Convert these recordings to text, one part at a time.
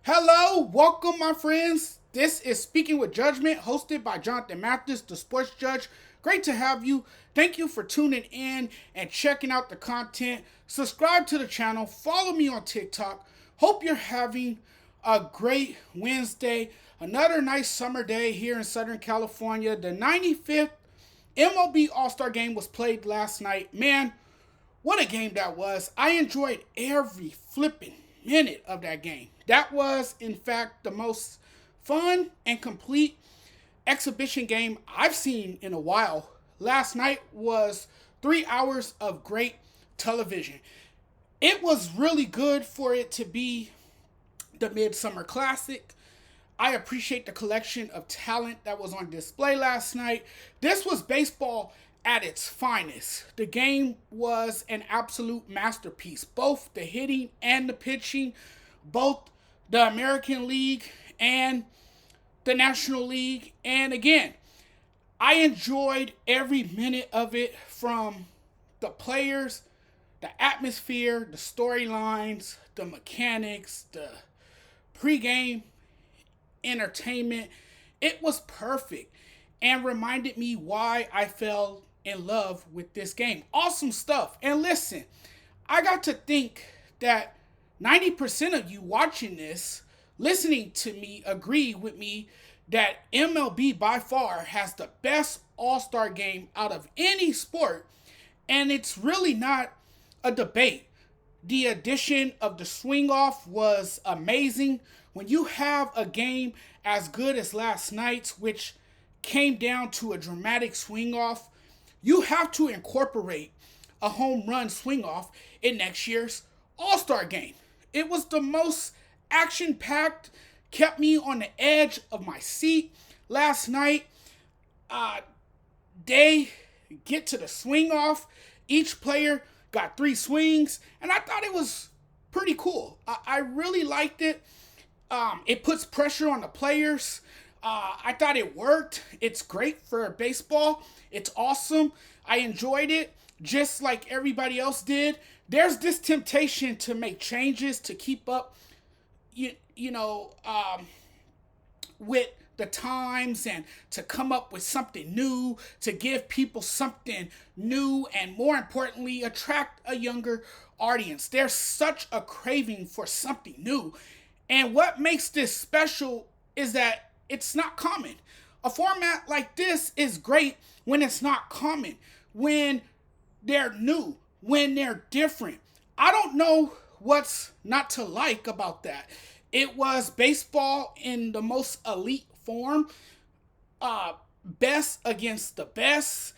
Hello, welcome, my friends. This is Speaking with Judgment, hosted by Jonathan Mathis, the sports judge. Great to have you. Thank you for tuning in and checking out the content. Subscribe to the channel, follow me on TikTok. Hope you're having a great Wednesday. Another nice summer day here in Southern California. The 95th MLB All-Star Game was played last night. Man, what a game that was. I enjoyed every flipping minute of that game. That was, in fact, the most fun and complete exhibition game I've seen in a while. Last night was 3 hours of great television. It was really good for it to be the Midsummer Classic. I appreciate the collection of talent that was on display last night. This was baseball at its finest. The game was an absolute masterpiece. Both the hitting and the pitching, both the American League and the National League. And again, I enjoyed every minute of it, from the players, the atmosphere, the storylines, the mechanics, the pregame entertainment. It was perfect and reminded me why I fell in love with this game. Awesome stuff. And listen, I got to think that 90% of you watching this, listening to me, agree with me that MLB by far has the best All-Star game out of any sport, and it's really not a debate. The addition of the swing off was amazing. When you have a game as good as last night's, which came down to a dramatic swing off, you have to incorporate a home run swing off in next year's All-Star game. It was the most action-packed, kept me on the edge of my seat last night. They get to the swing off. Each player got 3 swings, and I thought it was pretty cool. I really liked it. It puts pressure on the players. I thought it worked. It's great for baseball. It's awesome. I enjoyed it just like everybody else did. There's this temptation to make changes to keep up, with the times, and to come up with something new, to give people something new, and more importantly, attract a younger audience. There's such a craving for something new. And what makes this special is that it's not common. A format like this is great when it's not common, when they're new, when they're different. I don't know what's not to like about that. It was baseball in the most elite form, best against the best.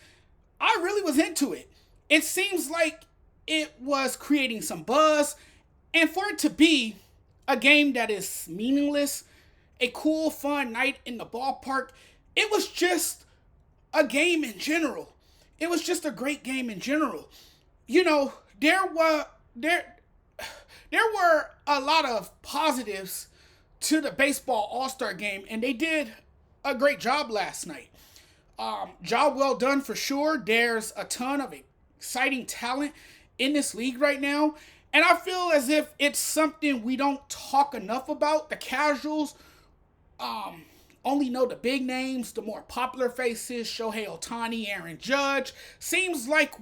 I really was into it. It seems like it was creating some buzz, and for it to be a game that is meaningless, a cool, fun night in the ballpark, it was just a game in general. It was just a great game in general. There were a lot of positives to the baseball All-Star game, and they did a great job last night. Job well done for sure. There's a ton of exciting talent in this league right now, and I feel as if it's something we don't talk enough about. The casuals only know the big names, the more popular faces, Shohei Ohtani, Aaron Judge. Seems like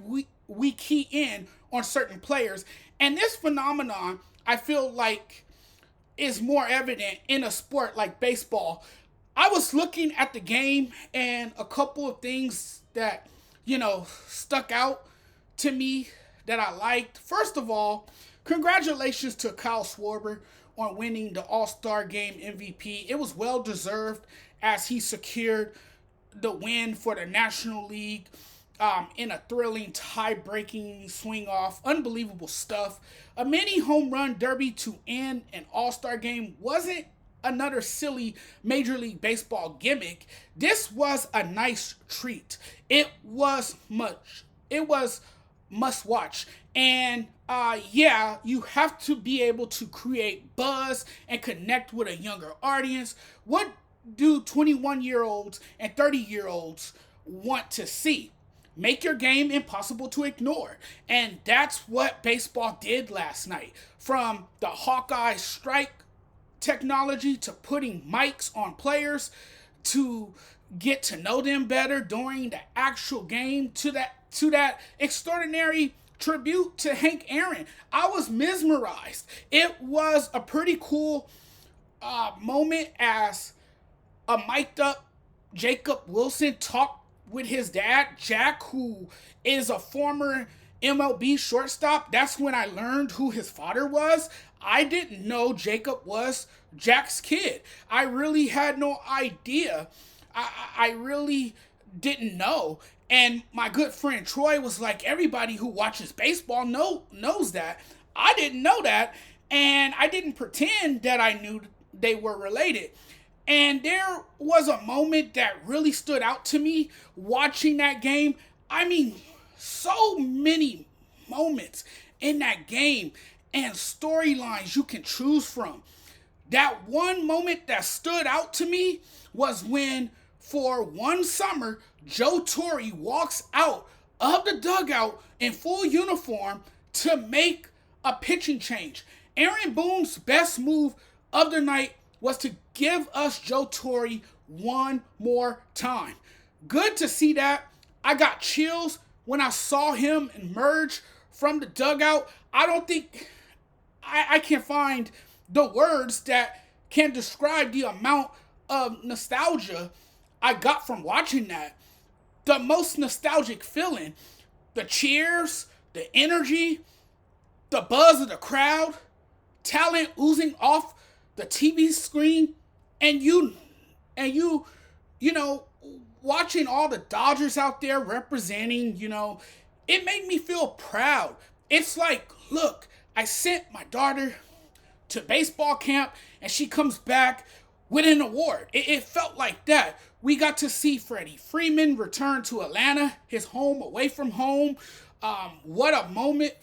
we key in on certain players. And this phenomenon, I feel like, is more evident in a sport like baseball. I was looking at the game, and a couple of things that, stuck out to me that I liked. First of all, congratulations to Kyle Schwarber on winning the All-Star Game MVP. It was well deserved, as he secured the win for the National League in a thrilling tie-breaking swing-off. Unbelievable stuff. A mini home run derby to end an All-Star Game wasn't another silly Major League Baseball gimmick. This was a nice treat. It was must watch. And you have to be able to create buzz and connect with a younger audience. What do 21-year-olds and 30-year-olds want to see? Make your game impossible to ignore. And that's what baseball did last night. From the Hawkeye strike technology to putting mics on players to get to know them better during the actual game to that extraordinary tribute to Hank Aaron. I was mesmerized. It was a pretty cool moment as a mic'd up Jacob Wilson talked with his dad, Jack, who is a former MLB shortstop. That's when I learned who his father was. I didn't know Jacob was Jack's kid. I really had no idea. I really didn't know. And my good friend Troy was like, everybody who watches baseball knows that. I didn't know that. And I didn't pretend that I knew they were related. And there was a moment that really stood out to me watching that game. I mean, so many moments in that game and storylines you can choose from. That one moment that stood out to me was when, for one summer, Joe Torre walks out of the dugout in full uniform to make a pitching change. Aaron Boone's best move of the night was to give us Joe Torre one more time. Good to see that. I got chills when I saw him emerge from the dugout. I don't think I can find the words that can describe the amount of nostalgia I got from watching that. The most nostalgic feeling, the cheers, the energy, the buzz of the crowd, talent oozing off the TV screen, and you know, watching all the Dodgers out there representing, it made me feel proud. It's like, look, I sent my daughter to baseball camp and she comes back with an award. It felt like that. We got to see Freddie Freeman return to Atlanta, his home away from home. What a moment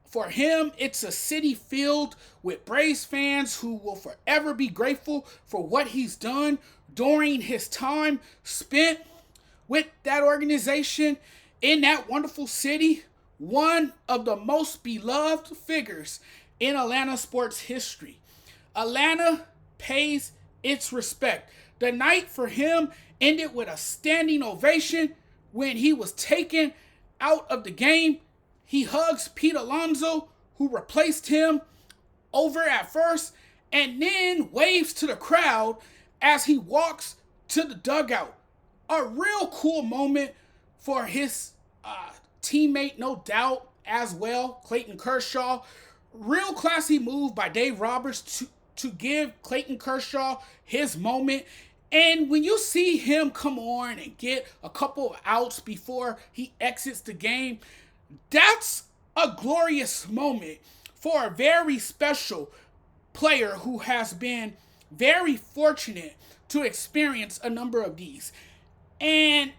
for him. It's a city filled with Braves fans who will forever be grateful for what he's done during his time spent with that organization in that wonderful city. One of the most beloved figures in Atlanta sports history. Atlanta pays its respect. The night for him ended with a standing ovation when he was taken out of the game. He hugs Pete Alonso, who replaced him over at first, and then waves to the crowd as he walks to the dugout. A real cool moment for his teammate, no doubt, as well, Clayton Kershaw. Real classy move by Dave Roberts to give Clayton Kershaw his moment. And when you see him come on and get a couple of outs before he exits the game, that's a glorious moment for a very special player who has been very fortunate to experience a number of these. And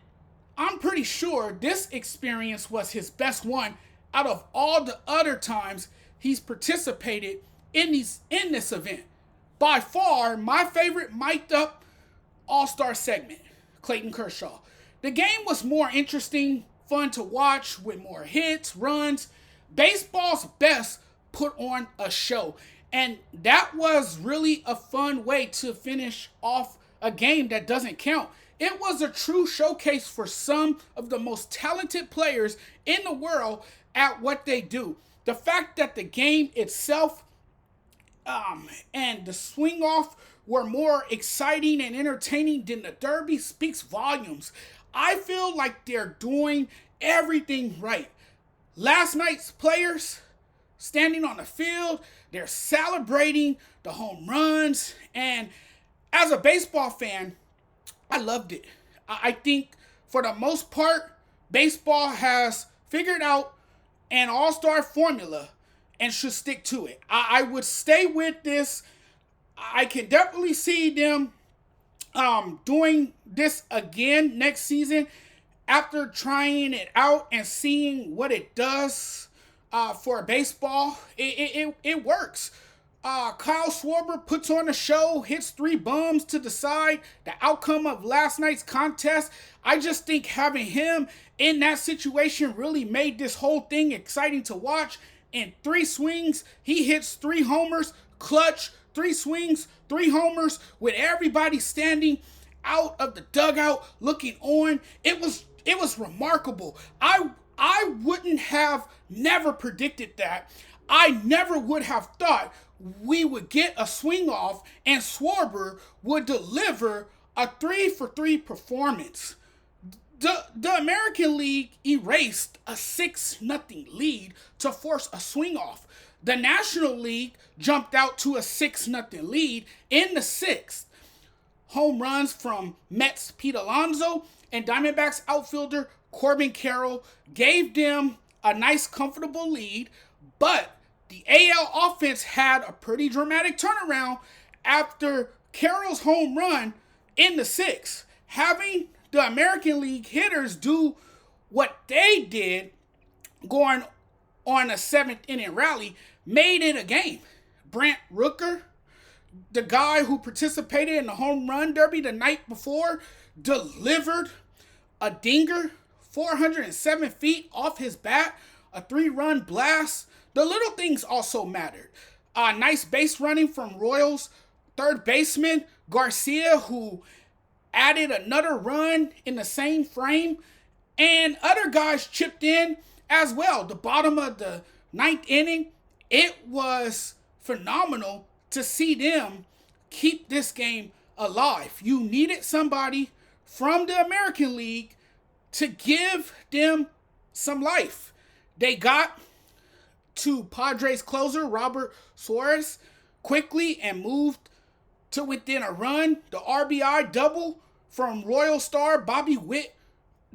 I'm pretty sure this experience was his best one out of all the other times he's participated in this event. By far, my favorite mic'd up all-star segment, Clayton Kershaw. The game was more interesting, fun to watch with more hits, runs. Baseball's best put on a show. And that was really a fun way to finish off a game that doesn't count. It was a true showcase for some of the most talented players in the world at what they do. The fact that the game itself and the swing off were more exciting and entertaining than the Derby speaks volumes. I feel like they're doing everything right. Last night's players standing on the field, they're celebrating the home runs, and as a baseball fan, I loved it. I think for the most part, baseball has figured out an all-star formula and should stick to it. I would stay with this. I can definitely see them doing this again next season after trying it out and seeing what it does for baseball. It works. Kyle Schwarber puts on a show, hits 3 bombs to decide the outcome of last night's contest. I just think having him in that situation really made this whole thing exciting to watch. In 3 swings, he hits 3 homers, clutch, three swings, three homers, with everybody standing out of the dugout looking on. It was remarkable. I wouldn't have never predicted that. I never would have thought we would get a swing off and Schwarber would deliver a 3-for-3 performance. The American League erased a 6-0 lead to force a swing off. The National League jumped out to a 6-0 lead in the sixth. Home runs from Mets Pete Alonso and Diamondbacks outfielder Corbin Carroll gave them a nice, comfortable lead, but the AL offense had a pretty dramatic turnaround after Carroll's home run in the sixth. Having the American League hitters do what they did, going on a 7th-inning rally, made it a game. Brent Rooker, the guy who participated in the home run derby the night before, delivered a dinger 407 feet off his bat, a 3-run blast. The little things also mattered. Nice base running from Royals third baseman Garcia, who added another run in the same frame, and other guys chipped in as well. The bottom of the 9th inning, it was phenomenal to see them keep this game alive. You needed somebody from the American League to give them some life. They got to Padres closer Robert Suarez quickly and moved to within a run. The RBI double from Royal star Bobby Witt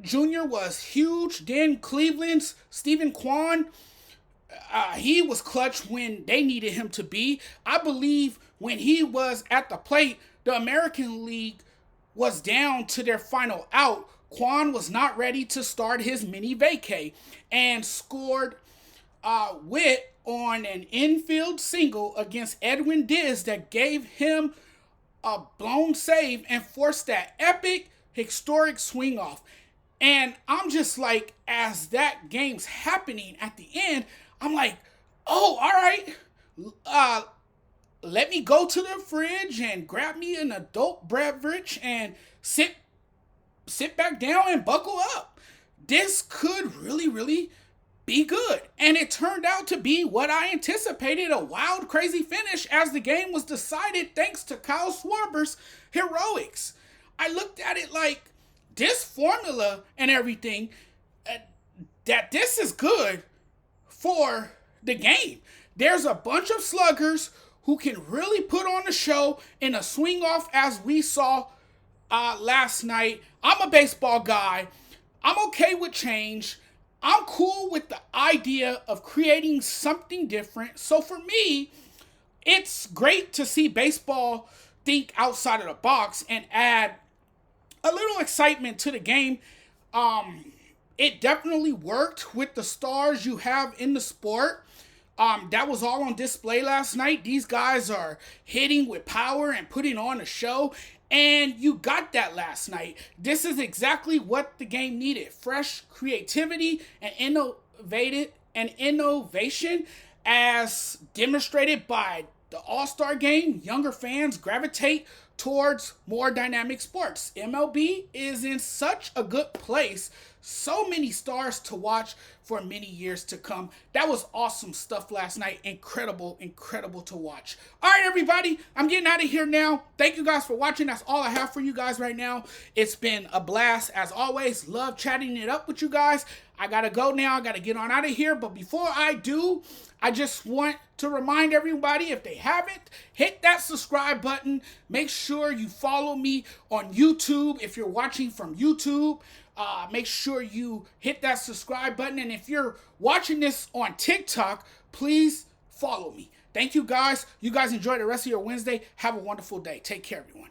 Jr. was huge. Then Cleveland's Stephen Kwan, he was clutch when they needed him to be. I believe when he was at the plate, the American League was down to their final out. Kwan was not ready to start his mini vacay and scored Witt on an infield single against Edwin Diaz that gave him a blown save and forced that epic, historic swing off. And I'm just like, as that game's happening at the end, I'm like, oh, all right. Let me go to the fridge and grab me an adult beverage and sit back down and buckle up. This could really, really be good. And it turned out to be what I anticipated, a wild, crazy finish as the game was decided thanks to Kyle Schwarber's heroics. I looked at it like, this formula and everything, that this is good for the game. There's a bunch of sluggers who can really put on a show in a swing off as we saw last night. I'm a baseball guy. I'm okay with change. I'm cool with the idea of creating something different. So for me, it's great to see baseball think outside of the box and add a little excitement to the game. It definitely worked with the stars you have in the sport. That was all on display last night. These guys are hitting with power and putting on a show. And you got that last night. This is exactly what the game needed. Fresh creativity and innovation as demonstrated by the All-Star game. Younger fans gravitate towards more dynamic sports. MLB is in such a good place. So many stars to watch for many years to come. That was awesome stuff last night. Incredible, incredible to watch. All right, everybody, I'm getting out of here now. Thank you guys for watching. That's all I have for you guys right now. It's been a blast as always. Love chatting it up with you guys. I gotta go now. I gotta get on out of here. But before I do, I just want to remind everybody, if they haven't, hit that subscribe button. Make sure you follow me on YouTube if you're watching from YouTube. Make sure you hit that subscribe button. And if you're watching this on TikTok, please follow me. Thank you guys. You guys enjoy the rest of your Wednesday. Have a wonderful day. Take care, everyone.